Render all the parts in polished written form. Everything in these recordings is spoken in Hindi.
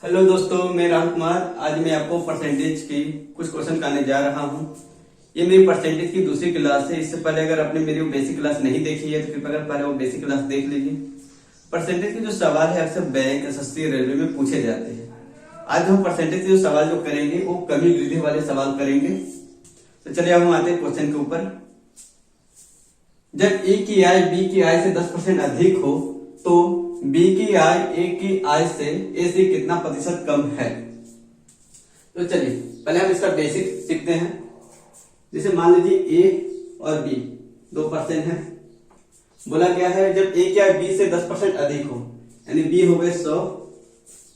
हेलो दोस्तों, मैं राम कुमार। आज मैं आपको परसेंटेज की कुछ क्वेश्चन कराने जा रहा हूं। ये मेरी परसेंटेज की दूसरी क्लास है। इससे पहले अगर आपने मेरी वो बेसिक क्लास नहीं देखी है तो कृपया कर पहले वो बेसिक क्लास देख लीजिए। परसेंटेज के जो सवाल है अक्सर बैंक, एसएससी, रेलवे में पूछे जाते हैं। आज हम परसेंटेज के जो सवाल जो करेंगे वो कमी वृद्धि वाले सवाल करेंगे। तो चलिए अब हम आते हैं क्वेश्चन के ऊपर। जब ए की आय बी की आय से 10% अधिक हो तो बी की आय ए की आय से ए से कितना प्रतिशत कम है। तो चलिए पहले हम इसका बेसिक सीखते हैं। जैसे मान लीजिए ए और बी 2% है। बोला गया है जब ए की आय बी से 10% अधिक हो, यानी बी हो गए 100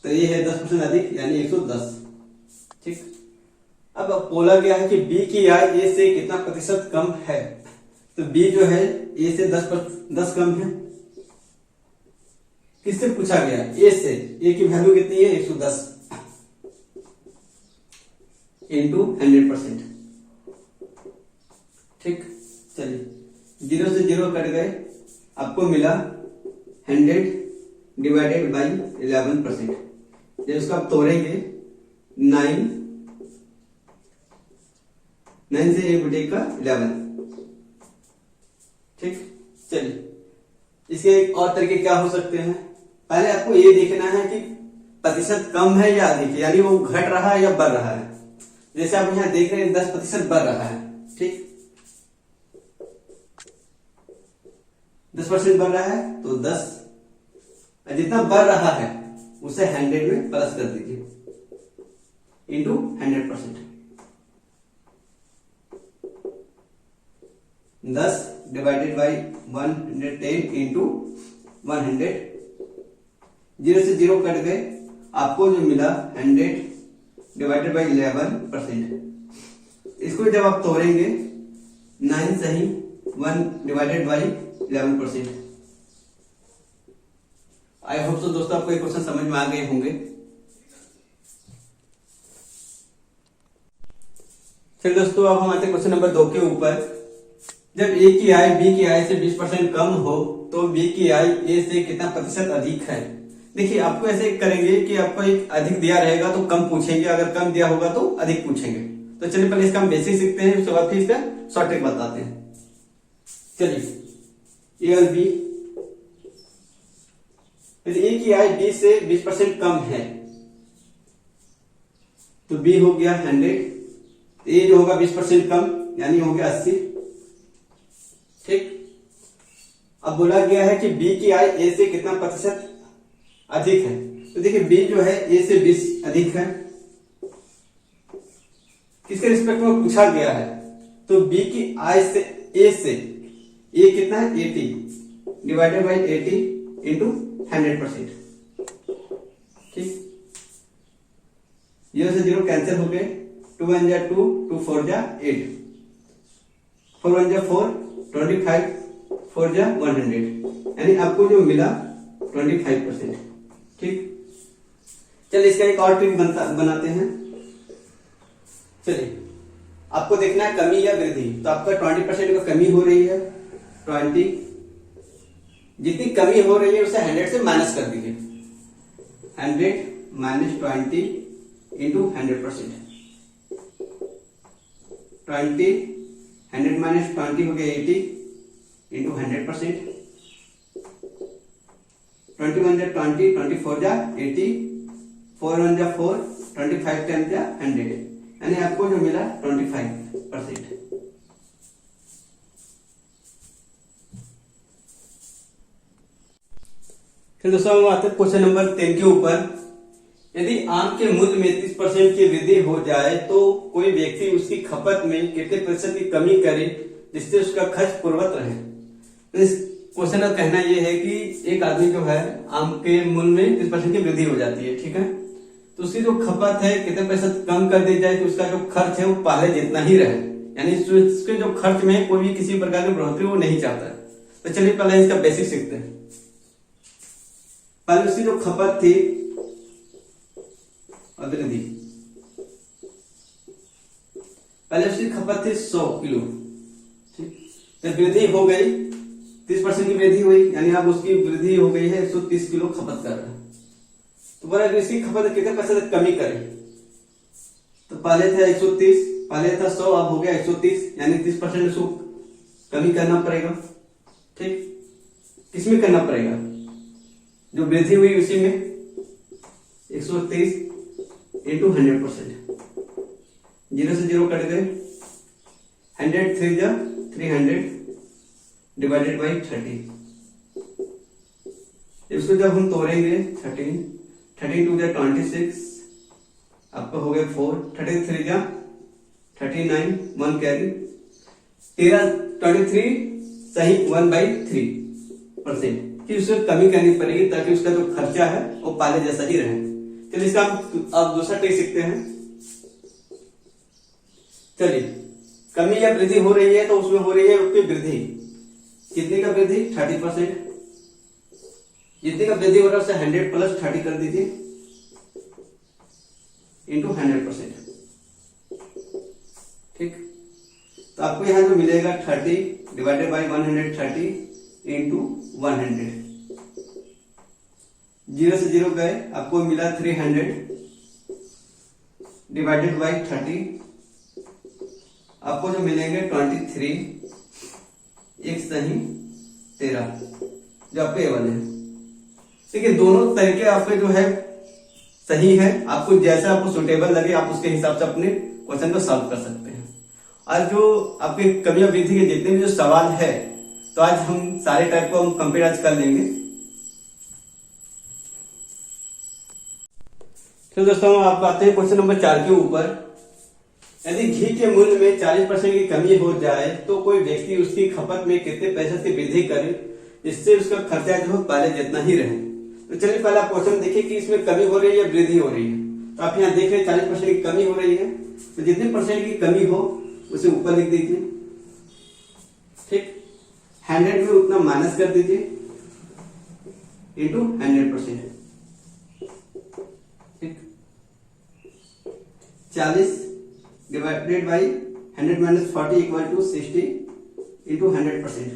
तो ये है 10% अधिक यानी 110। ठीक, अब बोला गया है कि बी की आय ए से कितना प्रतिशत कम है। तो बी जो है ए से 10 कम है। किससे पूछा गया? ए से। ए की वैल्यू कितनी है? 110 इंटू 100%। ठीक, चलिए 0 से 0 कट गए, आपको मिला 100 डिवाइडेड बाई 11%। जब इसको आप तोड़ेंगे 9 से 1 बटे का 11। ठीक, चलिए इसके एक और तरीके क्या हो सकते हैं। पहले आपको ये देखना है कि प्रतिशत कम है या अधिक है, यानी वो घट रहा है या बढ़ रहा है। जैसे आप यहां देख रहे हैं 10% बढ़ रहा है। ठीक, 10% बढ़ रहा है तो 10, जितना बढ़ रहा है उसे 100 में प्लस कर दीजिए इंटू 100%। 10 divided by 110 into 100। 0 से 0 कट गए, आपको जो मिला 100 डिवाइडेड बाई 11%। इसको जब आप तोड़ेंगे 9 सही 1 divided by 11%। I hope so दोस्तों आपको ये क्वेश्चन समझ में आ गए होंगे। चलिए दोस्तों अब हम आते हैं क्वेश्चन नंबर 2 के ऊपर। जब ए की आय बी की आय से 20% कम हो तो बी की आय ए से कितना प्रतिशत अधिक है। देखिए आपको ऐसे करेंगे कि आपको एक अधिक दिया रहेगा तो कम पूछेंगे, अगर कम दिया होगा तो अधिक पूछेंगे। तो चलिए पहले इसका हम बेसिक सीखते हैं, उसके बाद फिर इसका शॉर्ट ट्रिक बताते हैं। चलिए ए और बी, ए की आय बी से 20% कम है तो बी हो गया 100, ए जो होगा 20% कम यानी हो गया 80। ठीक, अब बोला गया है कि बी की आय ए से कितना प्रतिशत अधिक है। तो देखिए बी जो है ए से 20 अधिक है। किसके रिस्पेक्ट में पूछा गया है? तो बी की आय से ए कितना है? 80 डिवाइडेड बाई 80 इंटू 100%। ठीक, 0 से 0 कैंसिल हो गए, 2 1 जा 2, 2 4 जा 8, 4 1 जा 4, 25, 4 जा 100, यानी आपको जो मिला 25%। ठीक, चलिए इसका एक और ट्रिक बनाते हैं। चलिए आपको देखना है कमी या वृद्धि। तो आपका 20% का कमी हो रही है, 20 जितनी कमी हो रही है उसे 100 से माइनस कर दीजिए। 100 माइनस 20 इंटू 100%। 20 100 माइनस 20 हो गया 80 इंटू 100%। 21 जा 20, 24 जा 80, 4 1 जा 4, 25 10 जा 100, यानी आपको जो मिला 25%। फिर दोस्तों हम आते हैं क्वेश्चन नंबर 3 के ऊपर। यदि आम के मूल्य में 30% की वृद्धि हो जाए तो कोई व्यक्ति उसकी खपत में कितने प्रतिशत की कमी करे जिससे उसका खर्च पूर्ववत रहे। तो इस क्वेश्चन का कहना यह है कि एक आदमी जो है आम के मूल्य में 30% की वृद्धि हो जाती है। ठीक है, तो उसकी जो खपत है कितने प्रतिशत कम कर दी जाए कि उसका जो खर्च है वो पहले जितना ही रहे, यानी उसके जो खर्च में कोई भी किसी प्रकार की बढ़ोतरी वो नहीं चाहता है। तो चलिए पहले इसका बेसिक सीखते हैं। पहले उसकी जो खपत थी और वृद्धि, पहले उसकी खपत थी 100 किलो। ठीक, जब वृद्धि हो गई 30% की वृद्धि हुई, यानी अब उसकी वृद्धि हो गई है 130 किलो खपत कर रहा है। तो बोला कि इसकी खपत कितने प्रतिशत कमी करें। तो पहले था 130, पहले था 100, अब हो गया 130, यानी 30% इसको कमी करना पड़ेगा। ठीक, किसमें करना पड़ेगा, जो वृद्धि हुई उसी में 130 इंटू 100%, 0 से 0 कट गए, 100 3 जा 300 डिवाइडेड बाई 30। इसको जब हम तोड़ेंगे 13 2 जा 26, आपका हो गया 4, 33 जा 39, 1 कैरी, 23 सही 1/3% कि उसको कमी करनी पड़ेगी ताकि उसका जो खर्चा है वो पहले जैसा ही रहे। चलिए इसका आप दूसरा ट्रिक सीखते हैं। चलिए, कमी या वृद्धि हो रही है तो उसमें हो रही है उसकी वृद्धि, कितने का वृद्धि 30%, जितने का वृद्धि हो रहा है उसे 100 प्लस 30 कर दीजिए इंटू 100%। ठीक, तो आपको यहां जो मिलेगा 30 डिवाइडेड बाई 130 इंटू 100, 0 से 0 गए, आपको मिला 300 डिवाइडेड बाई 30, आपको जो मिलेंगे 23, एक सही 13, जो आपके ए वाले हैं। देखिए दोनों तरीके आपके जो है सही है, आपको जैसा आपको सुटेबल लगे आप उसके हिसाब से अपने क्वेश्चन को सॉल्व कर सकते हैं। और जो आपके कमी और वृद्धि के जितने भी जो सवाल है, तो आज हम सारे टाइप को हम कंपेयर आज कर लेंगे। तो दोस्तों आप आते हैं क्वेश्चन नंबर 4 के ऊपर। यदि घी के मूल्य में 40% की कमी हो जाए तो कोई व्यक्ति उसकी खपत में कितने प्रतिशत की वृद्धि करे जिससे उसका खर्चा जो है पहले जितना ही रहे। तो चलिए पहले आप क्वेश्चन देखिए कि इसमें कमी हो रही है या वृद्धि हो रही है। तो आप यहाँ देख रहे हैं 40% की कमी हो रही है, तो जितने परसेंट की कमी हो उसे ऊपर लिख दीजिए। ठीक, 100 में उतना माइनस कर दीजिए इंटू 100%। ठीक, 40 divided by 100 minus 40 equal to 60 into 100%।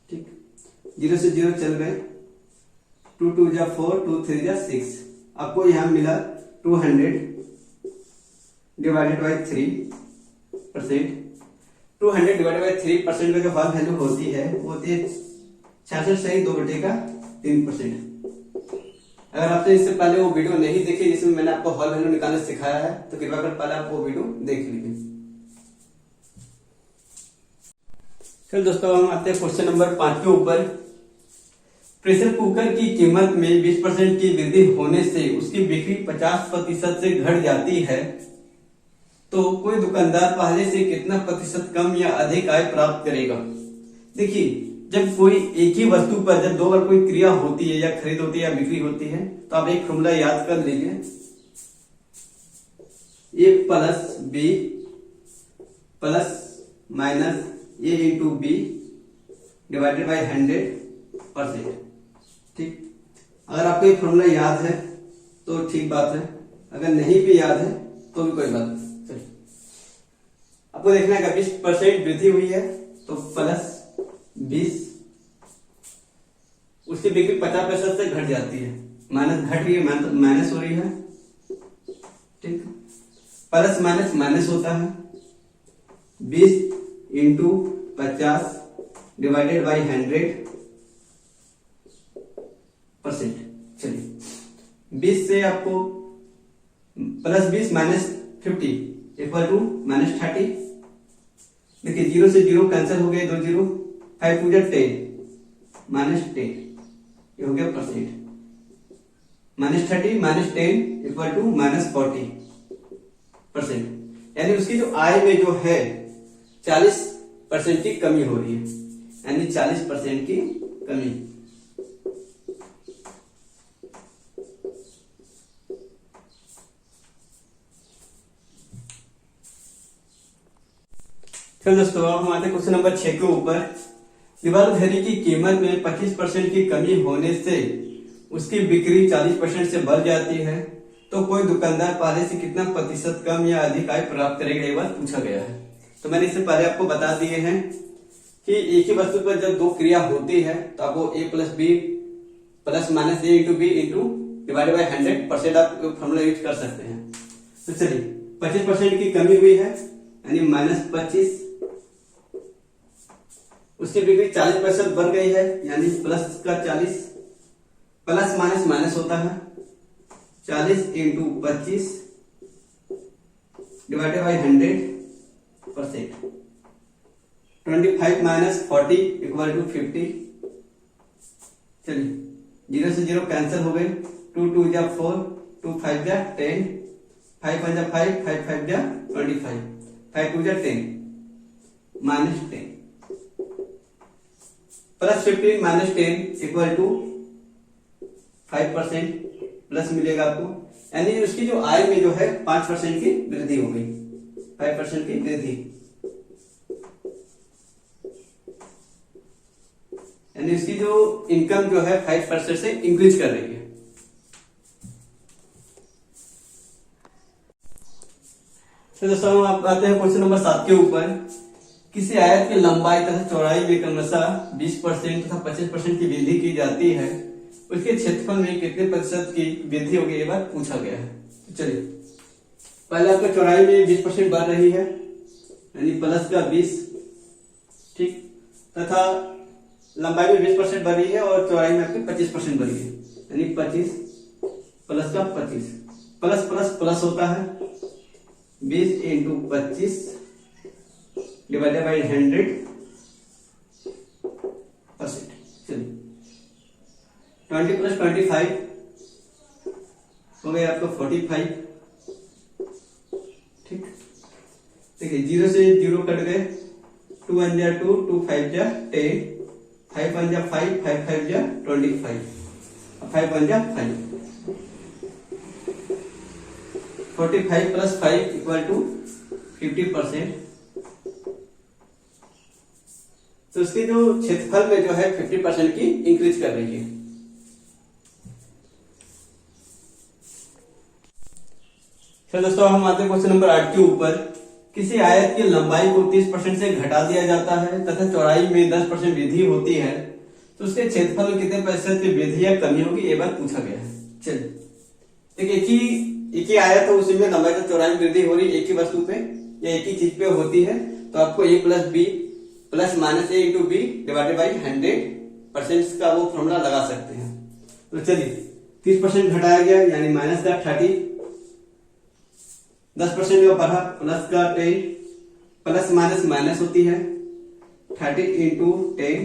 ठीक, 0 से 0 चल गए, 2 2 जा 4, 2 3 जा 6, आपको यहां मिला 200 डिवाइडेड बाई 3%। 200 डिवाइडेड बाई 3% का जो हॉल वैल्यू होती है वो होती है 66 सही 2/3%। अगर आपने इससे पहले वो वीडियो नहीं देखी जिसमें मैंने आपको हॉल वैल्यू निकालना सिखाया है तो कृपया कर पहले आप वो वीडियो देख लीजिए। चलो दोस्तों हम आते हैं क्वेश्चन नंबर 5 के ऊपर। प्रेशर कुकर की कीमत में 20% की वृद्धि होने से उसकी बिक्री 50% से घट जाती है, तो कोई दुकानदार पहले से कितना प्रतिशत कम या अधिक आय प्राप्त करेगा। देखिए जब कोई एक ही वस्तु पर जब 2 बार कोई क्रिया होती है या खरीद होती है या बिक्री होती है तो आप एक फॉर्मूला याद कर लीजिए, A plus B plus minus A into B divided by 100%। ठीक, अगर आपको ये फॉर्मूला याद है तो ठीक बात है, अगर नहीं भी याद है तो भी कोई बात नहीं। चलिए आपको देखना है 20% वृद्धि हुई है तो प्लस 20, उसकी बिक्री 50% से घट जाती है, माइनस घट रही है माइनस हो रही है। ठीक, प्लस माइनस माइनस होता है, 20 इंटू 50 डिवाइडेड बाई 100%। चलिए 20 से आपको plus 20 minus 50 equal to minus 30। देखिए 0 से 0 कैंसिल हो गए, 2 0, 5 2 10 माइनस 10, ये हो गया percent. Minus 30 minus 10 equal to minus 40%, यानी उसकी जो आय में जो है 40% की कमी हो रही है, यानी 40% की कमी। चलो दोस्तों अब हम आते हैं क्वेश्चन नंबर 6 के ऊपर। दीवार घड़ी की कीमत में 25% की कमी होने से उसकी बिक्री 40% से बढ़ जाती है, तो कोई दुकानदार पहले से कितना प्रतिशत कम या अधिक आय प्राप्त करेगा, ये बात पूछा गया है। तो मैंने इससे पहले आपको बता दिए हैं कि एक ही वस्तु पर जब 2 क्रिया होती है तो आपको A plus B plus minus A into B into divided by 100% आप फॉर्मूला यूज कर सकते हैं। तो चलिए 25% की कमी हुई है यानी -25, उसकी डिग्री 40% बढ़ गई है यानी प्लस का 40, प्लस माइनस माइनस होता है 40 into 25 divided by 100%। 25 minus 40 equal to 50। चलिए 0 से 0 कैंसिल हो गए, 2 2 जा 4, 2 5 जा 10, 5 1 जा 5, 5 5 जा 25, 5 2 जा 10, -10 plus 15 minus 10 equal to 5% plus मिलेगा आपको, यानी उसकी जो आय में जो है 5% की वृद्धि हो गई, 5% की वृद्धि, यानी उसकी जो इनकम जो है 5% से इंक्रीज कर रही है। तो दोस्तों हम आप आते हैं क्वेश्चन नंबर 7 के ऊपर। किसी आयत की लंबाई तथा चौड़ाई में क्रमशः 20% तथा 25% की वृद्धि की जाती है, उसके क्षेत्रफल में कितने प्रतिशत की वृद्धि होगी, ये बात पूछा गया है। तो चलिए पहले आपका चौड़ाई में 20% बढ़ रही है यानी प्लस का 20, ठीक, तथा लंबाई में 20% बढ़ रही है और चौड़ाई में आपकी 25% बढ़ी है यानी 25 प्लस का 25, प्लस प्लस प्लस होता है 20 इंटू 25 डिवाइडेड बाई 100%। चलिए 20 प्लस 25 हो गया आपको 45, ठीक, देखिए 0 से 0 कट गए, 2 1 जा 2, 2 5 जा 10, 5 1 जा 5, 5 5 जा 25, 5 1 जा 5, 45 प्लस 5 इक्वल टू 50%। तो उसके जो क्षेत्रफल में जो है 50% की इंक्रीज कर रही है। तो दोस्तों हम आते हैं क्वेश्चन नंबर 8 के ऊपर। किसी आयत की लंबाई को 30% से घटा दिया जाता है तथा चौड़ाई में 10% वृद्धि होती है, तो उसके क्षेत्रफल में कितने प्रतिशत की वृद्धि या कमी होगी, ये बात पूछा गया है। चलिए देखिए एक ही आयत है, उसी में लंबाई तो चौड़ाई में वृद्धि हो रही है एक ही वस्तु पे या एक ही चीज पे होती है, तो आपको a plus B plus minus A into B divided by 100% का वो फॉर्मूला लगा सकते हैं। तो चलिए 30% घटाया गया यानी माइनस का 30, 10% जो बढ़ा प्लस का 10, प्लस माइनस माइनस होती है 30 into 10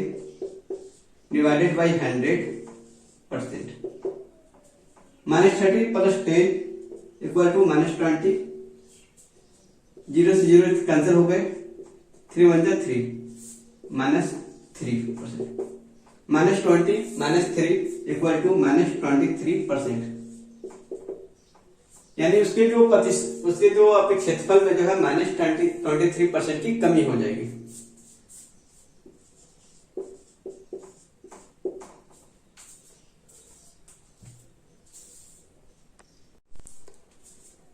divided by 100%, -30 plus 10 equal to -20, 0 से 0 कैंसिल हो गए, 3 1 जा 3, -3%, -20 -3 इक्वल टू -23%, यानी उसके जो आपके क्षेत्रफल में जो है -23% की कमी हो जाएगी।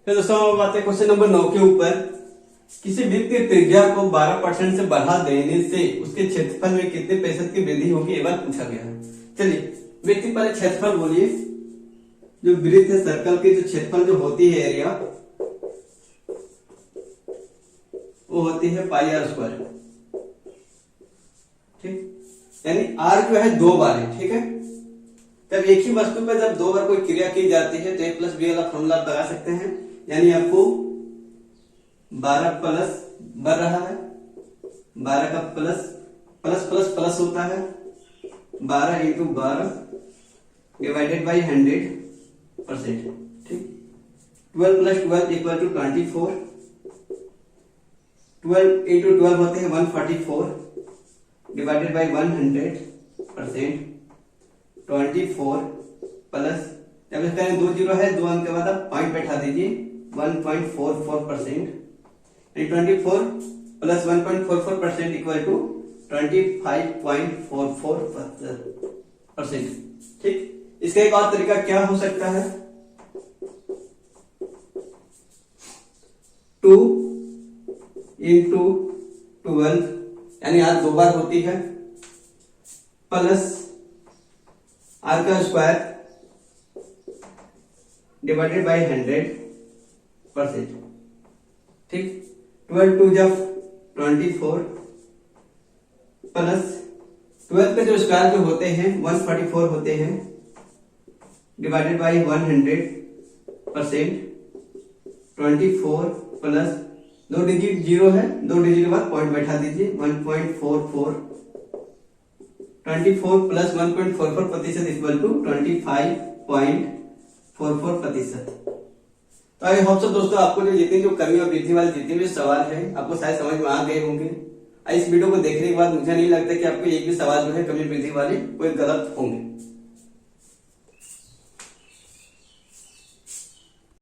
फिर दोस्तों हम बात है क्वेश्चन नंबर 9 के ऊपर। किसी वृत्त की त्रिज्या को 12% से बढ़ा देने से उसके क्षेत्रफल में कितने प्रतिशत की वृद्धि होगी, ये बात पूछा गया है। चलिए वृत्त की पहले क्षेत्रफल बोलिए, जो वृत्त है सर्कल की जो क्षेत्रफल जो होती है एरिया, वो होती है पाई आर स्क्वायर, ठीक, यानी आर जो है 2 बार है, ठीक है। जब एक ही वस्तु पर जब 2 बार कोई क्रिया की जाती है तो a प्लस बी वाला फॉर्मूला लगा सकते हैं, यानी आपको 12 प्लस बढ़ रहा है, 12 का प्लस प्लस प्लस प्लस होता है 12 इंटू 12 डिवाइडेड बाई 100%, ठीक, 12 प्लस 12 इक्वल टू 24, 12 इंटू 12 होते हैं 144 डिवाइडेड बाई 100%, 24 प्लस, जब इसका 2 0 है 2 अंक के बाद आप पॉइंट बैठा दीजिए 1.44%, 24 प्लस 1.44% इक्वल टू 25.44%, ठीक। इसका एक और तरीका क्या हो सकता है, 2 इंटू 12 यानी आज 2 बार होती है, प्लस आर का स्क्वायर डिवाइडेड बाई 100%। ठीक, 12 टू जब 24 प्लस 12 के जो स्क्वायर के होते हैं 144 होते हैं, divided by 100%। 24 plus 2 digit zero है, 2 डिजिट के बाद पॉइंट बैठा दीजिए 1.44। 24 प्लस 1.44% इक्वल टू 25.44%। तो आई होप सो दोस्तों आपको जितनी जो कमी और वृद्धि वाले जितने भी सवाल है आपको शायद समझ में आ गए होंगे। इस वीडियो को देखने के बाद मुझे नहीं लगता कि आपको एक भी सवाल जो है कमी वृद्धि वाले कोई गलत होंगे।